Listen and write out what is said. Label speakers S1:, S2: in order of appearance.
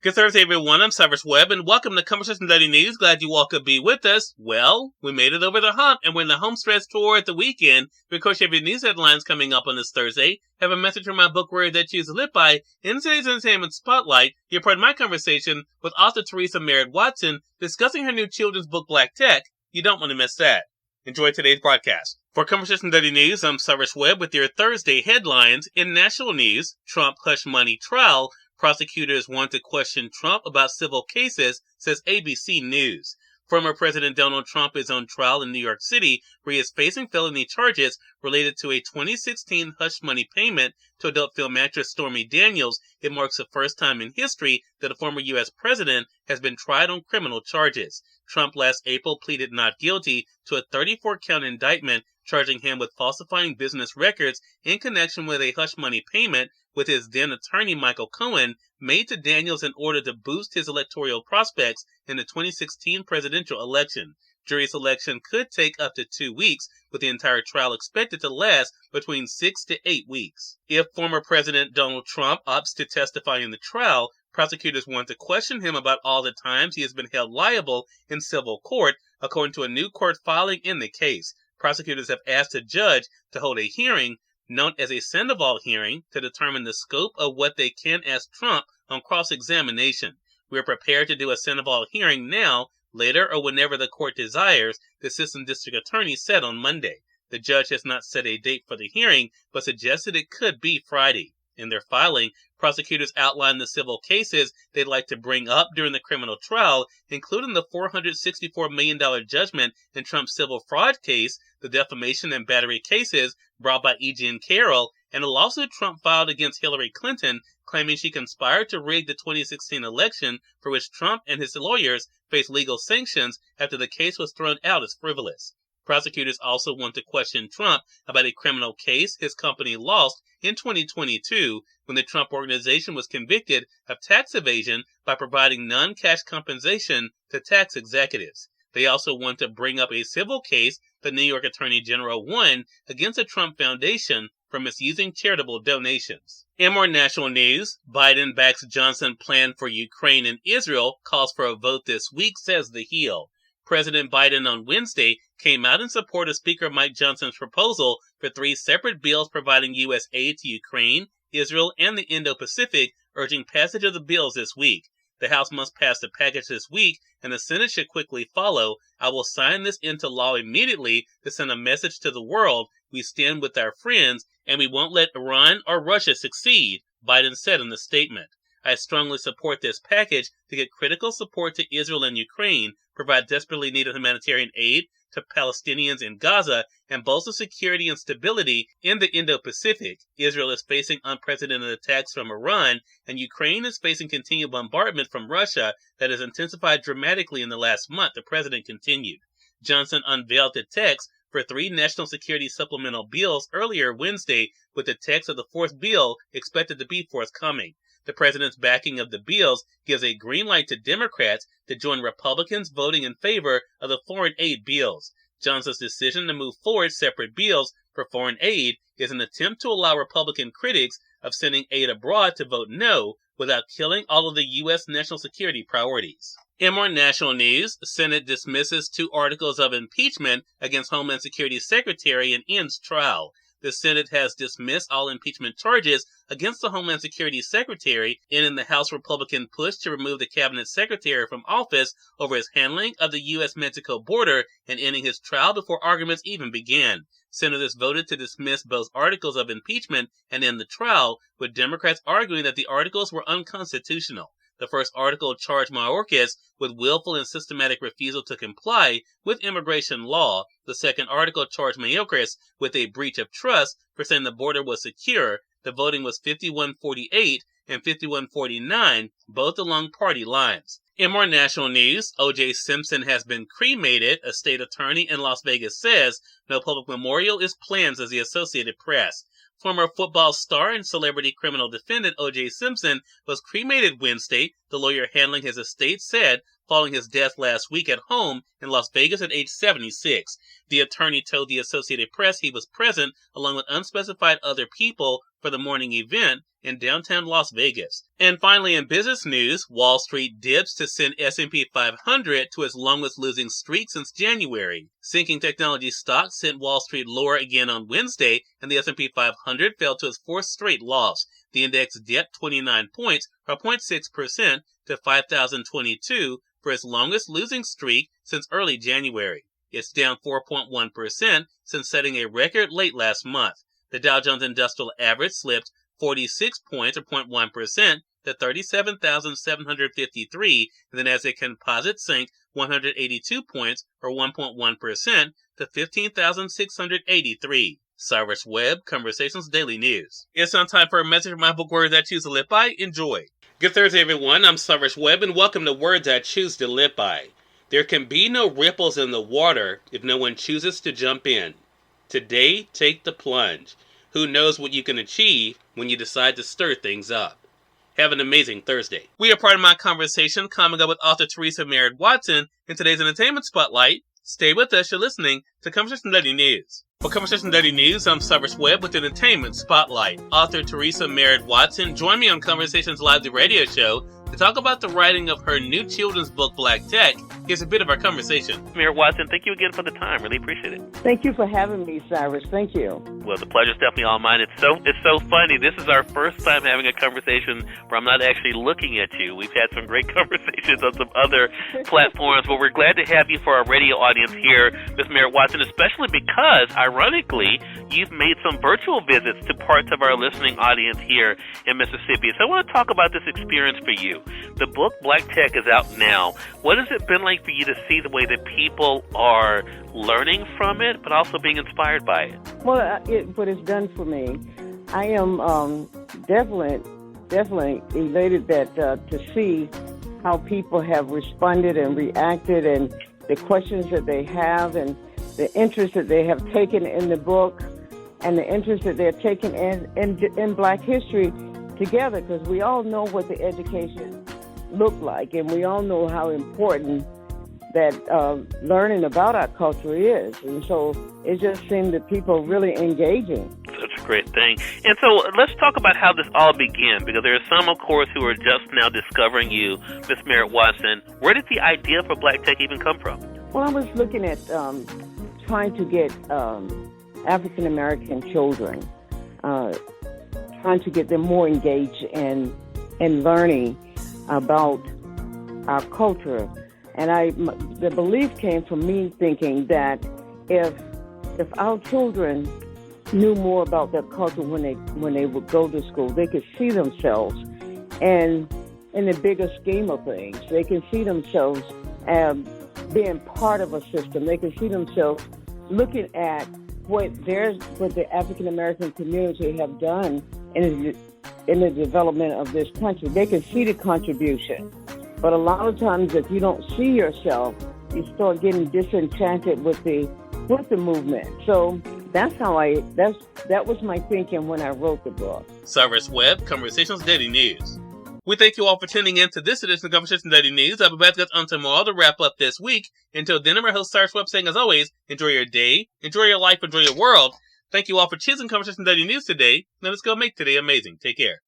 S1: Good Thursday, everyone. I'm Cyrus Webb, and welcome to Conversation Daily News. Glad you all could be with us. Well, we made it over the hump, and we're in the home stretch toward the weekend. We, of course, have your news headlines coming up on this Thursday. Have a message from my book, Where That Choose to Live By. In today's Entertainment Spotlight, you're part of my conversation with author Theresa Merritt-Watson discussing her new children's book, Black Tech. You don't want to miss that. Enjoy today's broadcast. For Conversation Daily News, I'm Cyrus Webb with your Thursday headlines. In national news, Trump hush money trial. Prosecutors want to question Trump about civil cases, says ABC News. Former President Donald Trump is on trial in New York City, where he is facing felony charges related to a 2016 hush money payment to adult film actress Stormy Daniels. It marks the first time in history that a former U.S. president has been tried on criminal charges. Trump last April pleaded not guilty to a 34-count indictment charging him with falsifying business records in connection with a hush money payment with his then attorney Michael Cohen made to Daniels in order to boost his electoral prospects in the 2016 presidential election. Jury selection could take up to 2 weeks, with the entire trial expected to last between 6 to 8 weeks. If former President Donald Trump opts to testify in the trial, prosecutors want to question him about all the times he has been held liable in civil court, according to a new court filing in the case. Prosecutors have asked a judge to hold a hearing, known as a Sandoval hearing, to determine the scope of what they can ask Trump on cross-examination. We are prepared to do a Sandoval hearing now, later, or whenever the court desires, the assistant district attorney said on Monday. The judge has not set a date for the hearing, but suggested it could be Friday. In their filing, prosecutors outlined the civil cases they'd like to bring up during the criminal trial, including the $464 million judgment in Trump's civil fraud case, the defamation and battery cases brought by E.G. and Carroll, and a lawsuit Trump filed against Hillary Clinton, claiming she conspired to rig the 2016 election, for which Trump and his lawyers faced legal sanctions after the case was thrown out as frivolous. Prosecutors also want to question Trump about a criminal case his company lost in 2022 when the Trump Organization was convicted of tax evasion by providing non-cash compensation to tax executives. They also want to bring up a civil case the New York Attorney General won against the Trump Foundation for misusing charitable donations. In more national news, Biden backs Johnson plan for Ukraine and Israel, calls for a vote this week, says The Hill. President Biden on Wednesday came out in support of Speaker Mike Johnson's proposal for 3 separate bills providing U.S. aid to Ukraine, Israel, and the Indo-Pacific, urging passage of the bills this week. The House must pass the package this week, and the Senate should quickly follow. I will sign this into law immediately to send a message to the world. We stand with our friends, and we won't let Iran or Russia succeed, Biden said in the statement. I strongly support this package to get critical support to Israel and Ukraine, provide desperately needed humanitarian aid to Palestinians in Gaza, and bolster security and stability in the Indo-Pacific. Israel is facing unprecedented attacks from Iran, and Ukraine is facing continued bombardment from Russia that has intensified dramatically in the last month, the president continued. Johnson unveiled the text for 3 national security supplemental bills earlier Wednesday, with the text of the 4th bill expected to be forthcoming. The president's backing of the bills gives a green light to Democrats to join Republicans voting in favor of the foreign aid bills. Johnson's decision to move forward separate bills for foreign aid is an attempt to allow Republican critics of sending aid abroad to vote no without killing all of the U.S. national security priorities. In more national news, the Senate dismisses 2 articles of impeachment against Homeland Security Secretary and ends trial. The Senate has dismissed all impeachment charges against the Homeland Security Secretary, ending the House Republican push to remove the cabinet secretary from office over his handling of the U.S.-Mexico border and ending his trial before arguments even began. Senators voted to dismiss both articles of impeachment and end the trial, with Democrats arguing that the articles were unconstitutional. The first article charged Mayorkas with willful and systematic refusal to comply with immigration law. The second article charged Mayorkas with a breach of trust for saying the border was secure. The voting was 51-48 and 51-49, both along party lines. In more national news, O.J. Simpson has been cremated, a state attorney in Las Vegas says. No public memorial is planned, as the Associated Press. Former football star and celebrity criminal defendant O.J. Simpson was cremated Wednesday the lawyer handling his estate said following his death last week at home in Las Vegas at age 76. The attorney told the Associated Press he was present along with unspecified other people for the morning event in downtown Las Vegas. And finally, in business news, Wall Street dips to send S&P 500 to its longest losing streak since January. Sinking technology stocks sent Wall Street lower again on Wednesday, and the S&P 500 fell to its fourth straight loss. The index dipped 29 points, or 0.6%, to 5,022 for its longest losing streak since early January. It's down 4.1% since setting a record late last month. The Dow Jones Industrial Average slipped 46 points, or 0.1%, to 37,753, and the Nasdaq Composite sank 182 points, or 1.1%, to 15,683. Cyrus Webb, Conversations Daily News. It's on time for a message from my book, Words I Choose to Live By. Enjoy. Good Thursday, everyone. I'm Cyrus Webb, and welcome to Words I Choose to Live By. There can be no ripples in the water if no one chooses to jump in. Today, take the plunge. Who knows what you can achieve when you decide to stir things up. Have an amazing Thursday. We are part of my conversation coming up with author Theresa Merritt-Watson in today's Entertainment Spotlight. Stay with us. You're listening to Conversation Daily News. For Conversation Daily News, I'm Cyrus Webb with Entertainment Spotlight. Author Theresa Merritt-Watson joined me on Conversations Live, the radio show, to talk about the writing of her new children's book, Black Tech. Here's a bit of our conversation. Merritt-Watson, thank you again for the time. Really appreciate it.
S2: Thank you for having me, Cyrus. Thank you.
S1: Well, the pleasure's definitely all mine. It's so funny. This is our first time having a conversation where I'm not actually looking at you. We've had some great conversations on some other platforms, but we're glad to have you for our radio audience here, Ms. Merritt-Watson, especially because, ironically, you've made some virtual visits to parts of our listening audience here in Mississippi. So I want to talk about this experience for you. The book Black Tech is out now. What has it been like for you to see the way that people are learning from it, but also being inspired by it?
S2: Well, what it's done for me, I am definitely elated that to see how people have responded and reacted, and the questions that they have, and the interest that they have taken in the book, and the interest that they're taking in Black history together, because we all know what the education looked like, and we all know how important that learning about our culture is. And so it just seemed that people are really engaging.
S1: Such a great thing. And so let's talk about how this all began, because there are some, of course, who are just now discovering you, Ms. Merritt-Watson. Where did the idea for Black Tech even come from?
S2: Well, I was looking at trying to get African-American children, trying to get them more engaged in learning about our culture. And the belief came from me thinking that if our children knew more about their culture when they would go to school, they could see themselves and in the bigger scheme of things. They can see themselves being part of a system. They can see themselves looking at what the African American community have done in the development of this country. They can see the contribution. But a lot of times, if you don't see yourself, you start getting disenchanted with the movement. So that was my thinking when I wrote the book.
S1: Cyrus Webb, Conversations Daily News. We thank you all for tuning in to this edition of Conversations Daily News. I'll be back on tomorrow to wrap up this week. Until then, I'm your host, Cyrus Webb, saying, as always, enjoy your day, enjoy your life, enjoy your world. Thank you all for choosing Conversations Daily News today. Now let's go make today amazing. Take care.